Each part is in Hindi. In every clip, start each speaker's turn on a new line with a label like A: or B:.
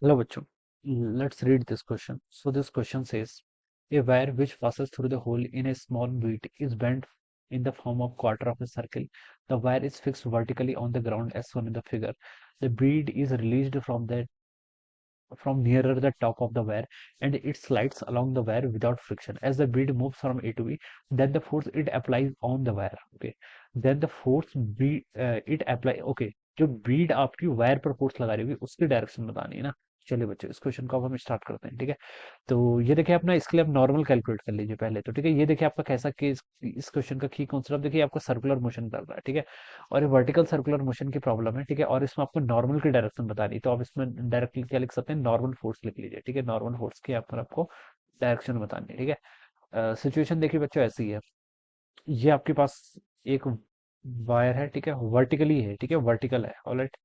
A: Hello, bachcho. Let's read this question. So this question says, a wire which passes through the hole in a small bead is bent in the form of quarter of a circle. The wire is fixed vertically on the ground as shown in the figure. The bead is released from nearer the top of the wire and it slides along the wire without friction. As the bead moves from A to B, then the force it applies on the wire. Okay. Then the force it apply. Okay. जो बीड आपकी वायर पर फोर्स लगा रही होगी उसकी डायरेक्शन बतानी है ना। चलिए बच्चों इस क्वेश्चन को अब हम स्टार्ट करते हैं, ठीक है। तो ये देखिए अपना इसके लिए आप नॉर्मल कैलकुलेट कर लीजिए पहले तो, ठीक है। ये देखिए आपका कैसा केस, इस क्वेश्चन का की कॉन्सेप्ट देखिए आपका सर्कुलर मोशन कर रहा है, ठीक है। और ये वर्टिकल सर्कुलर मोशन की प्रॉब्लम है, ठीक है। और इसमें आपको नॉर्मल की डायरेक्शन बतानी है, तो आप इसमें डायरेक्टली क्या लिख सकते हैं, नॉर्मल फोर्स लिख लीजिए, ठीक है। नॉर्मल फोर्स की यहाँ पर आपको डायरेक्शन बतानी है, ठीक है। सिचुएशन देखिए बच्चों ऐसी है, ये आपके पास एक वायर है, ठीक है, वर्टिकली है, ठीक है, वर्टिकल है, ऑलराइट।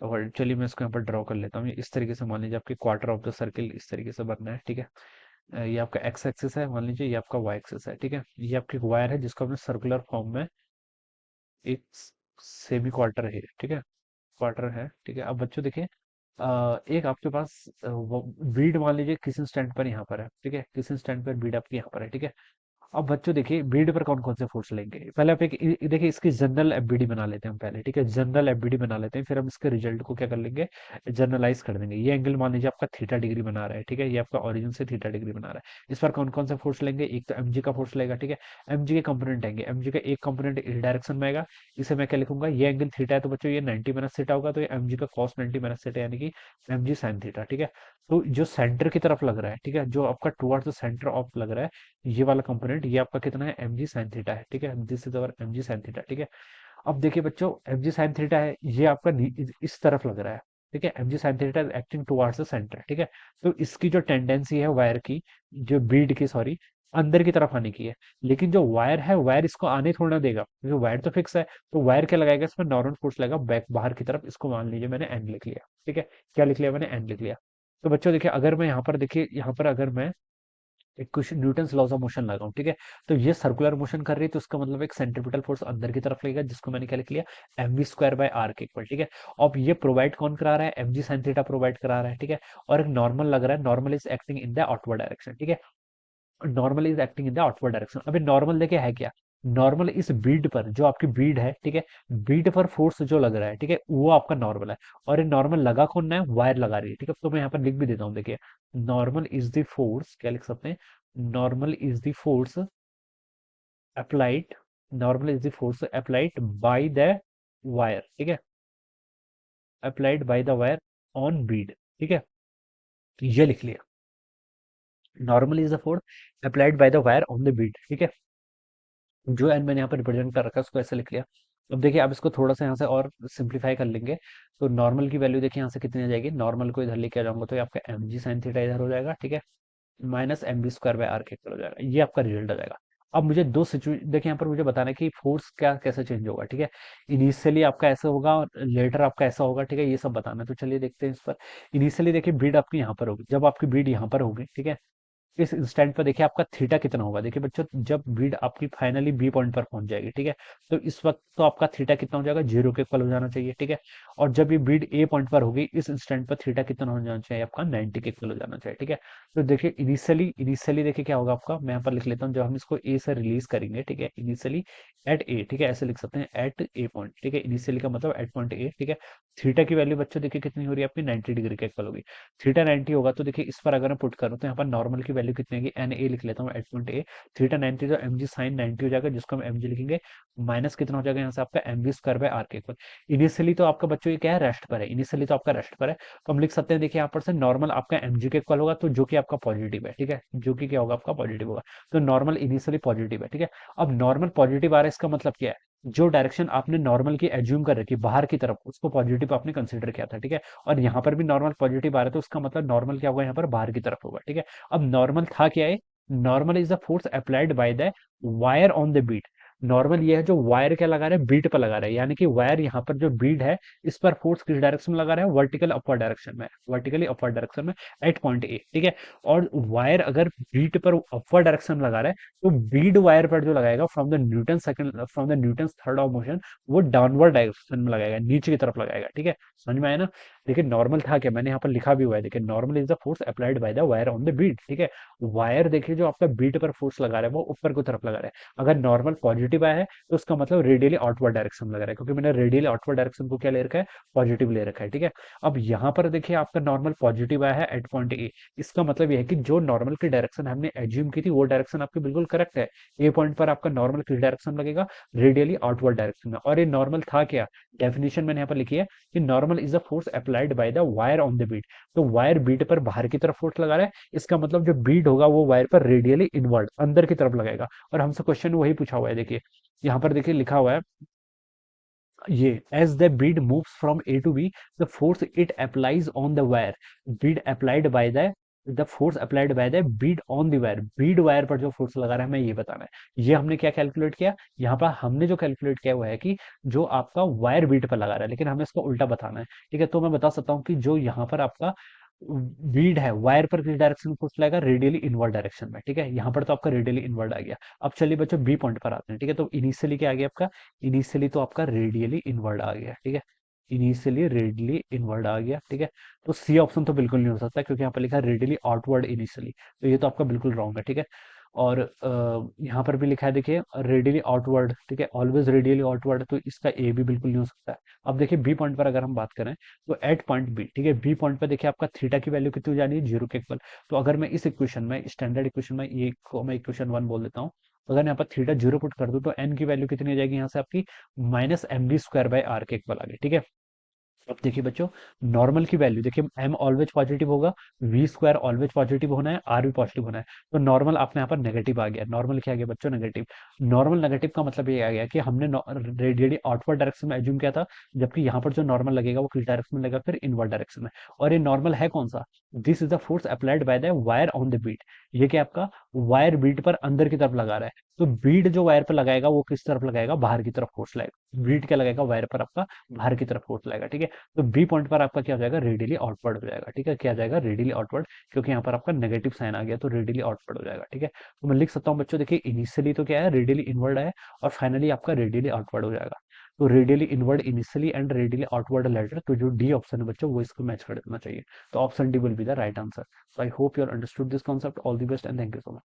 A: और चलिए मैं इसको यहाँ पर ड्रॉ कर लेता हूँ। ये इस तरीके से मान लीजिए आपके क्वार्टर ऑफ द सर्किल इस तरीके से बनना है, ठीक है। ये आपका एक्स एक्सिस है, मान लीजिए ये आपका वाई एक्सिस है, ठीक है। ये आपकी वायर है जिसको हमने सर्कुलर फॉर्म में एक सेमी क्वार्टर है, ठीक है, क्वार्टर है, ठीक है। अब बच्चों देखिए एक आपके पास बीड मान लीजिए किसी स्टैंड पर यहाँ पर है, ठीक है, किसी स्टैंड पर बीड आपकी यहाँ पर है, ठीक है। अब बच्चों देखिए बीड पर कौन कौन से फोर्स लेंगे, पहले आप एक देखिए इसकी जनरल एफबीडी बना लेते हैं हम पहले, ठीक है। जनरल एफबीडी बना लेते हैं, फिर हम इसके रिजल्ट को क्या कर लेंगे, जनरलाइज कर देंगे। ये एंगल मान लीजिए आपका थीटा डिग्री बना रहा है, ठीक है, ये आपका ओरिजिन से थीटा डिग्री बना रहा है। इस पर कौन कौन से फोर्स लेंगे, एक तो एमजी का फोर्स लेगा, ठीक है। एमजी के कंपोनेंट आएंगे, एमजी का एक कंपोनेंट इस डायरेक्शन में आएगा, इसे मैं क्या लिखूंगा, ये एंगल थीटा है तो बच्चों ये 90 माइनस थीटा होगा, तो ये एमजी का कॉस 90 माइनस थीटा यानी कि एमजी साइन थीटा, ठीक है। तो जो सेंटर की तरफ लग रहा है, ठीक है, जो आपका टुवर्ड्स द सेंटर ऑफ लग रहा है, ये वाला कंपोनेंट ये आपका कितना है, एम जी साइन थीटा है, ठीक है। This is our m g sine theta, ठीक है। अब देखिए बच्चों एम जी साइन थीटा है, ये आपका इस तरफ लग रहा है, ठीक है। M g sine theta acting towards the centre, ठीक है। तो इसकी जो टेंडेंसी है वायर की, जो बीड की सॉरी, अंदर की तरफ आने की है। लेकिन जो वायर है, वायर इसको आने थोड़ा ना देगा क्योंकि वायर तो फिक्स है। तो वायर क्या लगाएगा, इसमें नॉर्मल फोर्स लगेगा बैक बाहर की तरफ। इसको मान लीजिए मैंने एन लिख लिया, ठीक है। क्या लिख लिया मैंने, एन लिख लिया। तो बच्चों देखिए अगर मैं यहाँ पर देखिए यहाँ पर अगर मैं एक कुछ न्यूटन्स लॉज ऑफ मोशन लगाऊं, ठीक है। तो ये सर्कुलर मोशन कर रही है तो इसका मतलब एक सेंट्रीपिटल फोर्स अंदर की तरफ लगेगा, जिसको मैंने क्या लिख लिया, m v square by r के इक्वल, ठीक है। अब ये प्रोवाइड कौन करा रहा है, m g sine theta provide करा रहा है, ठीक है। और एक नॉर्मल लग रहा है, normal is acting in the outward direction, ठीक है। Normal is acting in the outward direction. अभी नॉर्मल देखिए है क्या, नॉर्मल इस बीड पर, जो आपकी बीड है, ठीक है, बीड पर फोर्स जो लग रहा है, ठीक है, वो आपका नॉर्मल है। और ये नॉर्मल लगा कौन है, वायर लगा रही है, ठीक है। तो मैं यहाँ पर लिख भी देता हूँ, देखिए नॉर्मल इज द फोर्स, क्या लिख सकते हैं, normal is the force applied, normal is the force applied by the wire, ठीक है, applied by the wire on Beed, ठीक है। तो ये लिख लिया, normal is the force applied by the wire on the Beed, ठीक है। जो एन मैंने यहाँ पर रिप्रेजेंट कर रखा है उसको ऐसे लिख लिया। अब देखिए आप इसको थोड़ा सा यहाँ से और सिंप्लीफाई कर लेंगे, तो नॉर्मल की वैल्यू देखिए यहाँ से कितनी आ जाएगी, नॉर्मल को इधर लेके आ जाऊंगा तो ये आपका एम जी साइन थीटा इधर हो जाएगा, ठीक है, minus M B square by r के इक्वल हो जाएगा। ये आपका रिजल्ट आ जाएगा। अब मुझे दो सिचुएशन देखिए यहाँ पर मुझे बताना है कि फोर्स क्या कैसे चेंज होगा, ठीक है। इनिशियली आपका ऐसा होगा और लेटर आपका ऐसा होगा, ठीक है, ये सब बताना है। तो चलिए देखते हैं इस पर। इनिशियली देखिए बीड आपकी यहाँ पर होगी, जब आपकी बीड यहाँ पर होगी, ठीक है, इस इंस्टेंट पर देखिए आपका थीटा कितना होगा। देखिए बच्चों जब बीड आपकी फाइनली बी पॉइंट पर पहुंच जाएगी, ठीक है, तो इस वक्त तो आपका थीटा कितना हो जाएगा, जीरो के इक्वल हो जाना चाहिए, ठीक है। और जब ये बीड ए पॉइंट पर होगी, इस इंस्टेंट पर थीटा कितना हो जाना चाहिए, आपका 90 के इक्वल हो जाना चाहिए, ठीक है। तो देखिए इनिशियली देखिए क्या होगा आपका, मैं यहाँ पर लिख लेता हूँ, जब हम इसको ए से रिलीज करेंगे, ठीक है, इनिशियली एट ए, ठीक है, ऐसे लिख सकते हैं एट ए पॉइंट, ठीक है। इनिशियली का मतलब एट पॉइंट ए, ठीक है। थीटा की वैल्यू बच्चों देखिए कितनी हो रही है आपकी, 90 डिग्री के इक्वल होगी। थीटा 90 होगा तो देखिए इस पर अगर मैं पुट करूँ तो यहाँ पर नॉर्मल की वैल्यू कितनी होगी, एन ए लिख लेता हूँ, एट पॉइंट ए। थीटा 90 तो एम जी साइन 90 हो जाएगा, जिसको हम एम जी लिखेंगे, माइनस कितना हो जाएगा यहाँ से आपका m v square by r के इक्वल। इनिशियली तो आपका बच्चों ये क्या है, रेस्ट पर है, इनिशियली तो आपका रेस्ट पर है। तो हम लिख सकते हैं देखिए यहाँ पर से नॉर्मल आपका एम जी के इक्वल होगा, तो जो कि आपका पॉजिटिव है, ठीक है, जो कि क्या होगा आपका पॉजिटिव होगा। तो नॉर्मल इनिशियली पॉजिटिव है, ठीक है। अब नॉर्मल पॉजिटिव आ रहा है, इसका मतलब क्या है, जो डायरेक्शन आपने नॉर्मल की एज्यूम कर रखी बाहर की तरफ, उसको पॉजिटिव आपने कंसिडर किया था, ठीक है। और यहाँ पर भी नॉर्मल पॉजिटिव आ रहा है, तो उसका मतलब नॉर्मल क्या होगा, यहाँ पर बाहर की तरफ होगा, ठीक है। अब नॉर्मल था क्या है, normal is the force applied by the wire on the bead. Normal ये है जो वायर क्या लगा रहे हैं, बीट पर लगा रहे हैं, यानी कि वायर यहाँ पर जो बीड है इस पर फोर्स किस डायरेक्शन में लगा रहे हैं, वर्टिकल अपवर्ड डायरेक्शन में, वर्टिकली अपवर्ड डायरेक्शन में एट पॉइंट ए, ठीक है। और वायर अगर बीट पर अपवर्ड डायरेक्शन में लगा रहा है तो बीड वायर पर जो लगाएगा from the Newton second, from the Newton third of motion, वो डाउनवर्ड डायरेक्शन में लगाएगा, नीचे की तरफ लगाएगा, ठीक है। समझ में आया ना। देखिए नॉर्मल था क्या, मैंने यहाँ पर लिखा भी हुआ है, देखिए normal is the force applied by the wire on the bead, ठीक है। वायर देखिए जो आपका बीट पर फोर्स लगा रहा है वो ऊपर की तरफ लगा रहा है। अगर नॉर्मल पॉजिटिव आया है तो उसका मतलब रेडियली आउटवर्ड डायरेक्शन में लग रहा है, क्योंकि मैंने रेडियली आउटवर्ड डायरेक्शन को क्या ले रखा है, पॉजिटिव ले रखा है, ठीक है। अब यहाँ पर देखिए आपका नॉर्मल पॉजिटिव आया है एट पॉइंट ए, इसका मतलब यह है कि जो नॉर्मल की डायरेक्शन हमने एज्यूम की थी वो डायरेक्शन आपकी बिल्कुल करेक्ट है। ए पॉइंट पर आपका नॉर्मल किस डायरेक्शन लगेगा, रेडियली आउटवर्ड डायरेक्शन में। और ये नॉर्मल था क्या, डेफिनेशन मैंने यहाँ पर लिखी है कि normal is the force applied by the wire on the bead. तो वायर बीट पर बाहर की तरफ फोर्स लगा रहा है, इसका मतलब जो बीट होगा वो वायर पर रेडियली इनवर्ड अंदर की तरफ लगाएगा। और हमसे क्वेश्चन में वही पूछा हुआ है, देखिए यहाँ पर देखिए लिखा हुआ है ये, as the bead moves from A to B, the force it applies on the wire, bead applied by the force applied by the bead on the wire, bead wire पर जो फोर्स लगा रहा है हमें ये बताना है। ये हमने क्या कैलकुलेट किया, यहाँ पर हमने जो कैलकुलेट किया हुआ है कि जो आपका वायर बीड पर लगा रहा है, लेकिन हमें इसको उल्टा बताना है, ठीक है। तो मैं बता सकता हूँ कि जो यहाँ पर आपका बीड है वायर पर किस डायरेक्शन में फोर्स लगेगा, रेडियली इनवर्ड डायरेक्शन में, ठीक है। यहाँ पर तो आपका रेडियली इनवर्ड आ गया। अब चलिए बच्चों बी पॉइंट पर आते हैं, ठीक है। तो इनिशियली क्या आ गया आपका, इनिशियली तो आपका रेडियली इनवर्ड आ गया, ठीक है। इनिशियली रेडियली इनवर्ड आ गया, ठीक है। तो सी ऑप्शन तो बिल्कुल नहीं हो सकता, क्योंकि यहाँ पर लिखा है रेडियली आउटवर्ड इनिशियली, तो ये तो आपका बिल्कुल रॉन्ग है, ठीक है। और यहाँ पर भी लिखा है देखिए रेडियली आउटवर्ड, ठीक है, ऑलवेज रेडियली आउटवर्ड, तो इसका ए भी बिल्कुल नहीं हो सकता है। अब देखिए बी पॉइंट पर अगर हम बात करें तो एट पॉइंट बी, ठीक है, बी पॉइंट पर देखिए आपका थीटा की वैल्यू कितनी हो जानी है, जीरो के इक्वल। तो अगर मैं इस इक्वेशन में, स्टैंडर्ड इक्वेशन में, ये को मैं इक्वेशन वन बोल देता हूँ, अगर मैं यहाँ पर थीटा जीरो पुट कर दूं तो एन की वैल्यू कितनी आ जाएगी यहाँ से आपकी, minus M B square by R के इक्वल आ गई, ठीक है। अब देखिए बच्चों, नॉर्मल की वैल्यू देखिए एम ऑलवेज पॉजिटिव होगा, वी स्क्वायर ऑलवेज पॉजिटिव होना है, आर भी पॉजिटिव होना है। तो नॉर्मल अपने यहाँ पर नेगेटिव आ गया, नॉर्मल क्या आ गया बच्चों, नेगेटिव। नॉर्मल नेगेटिव का मतलब ये आ गया कि हमने रेडियली आउटवर्ड डायरेक्शन में एज्यूम किया था, जबकि यहाँ पर जो नॉर्मल लगेगा वो किस डायरेक्शन में लगेगा, फिर इनवर्ड डायरेक्शन में। और ये नॉर्मल है कौन सा, this is the force applied by the wire on the bead. ये क्या आपका वायर बीट पर अंदर की तरफ लगा रहा है, तो बीट जो वायर पर लगाएगा वो किस तरफ लगाएगा, बाहर की तरफ फोर्स लगाएगा। बीट क्या लगाएगा, वायर पर आपका बाहर की तरफ फोर्स लगाएगा, ठीक है। तो बी पॉइंट पर आपका क्या हो जाएगा, रेडियली आउटवर्ड हो जाएगा, ठीक है। क्या आ जाएगा, रेडियली आउटवर्ड, क्योंकि यहाँ पर आपका नेगेटिव साइन आ गया तो रेडियली आउटवर्ड हो जाएगा, ठीक है। तो मैं लिख सकता हूँ बच्चों, देखिए इनिशियली तो क्या है, रेडियली इनवर्ड है, और फाइनली आपका रेडियली आउटवर्ड हो जाएगा। तो radially inward initially and radially outward later, तो जो डी ऑप्शन है बच्चों वो इसको मैच कर देना चाहिए। तो option D will be the right answer. So I hope you understood this concept. All the best and thank you so much.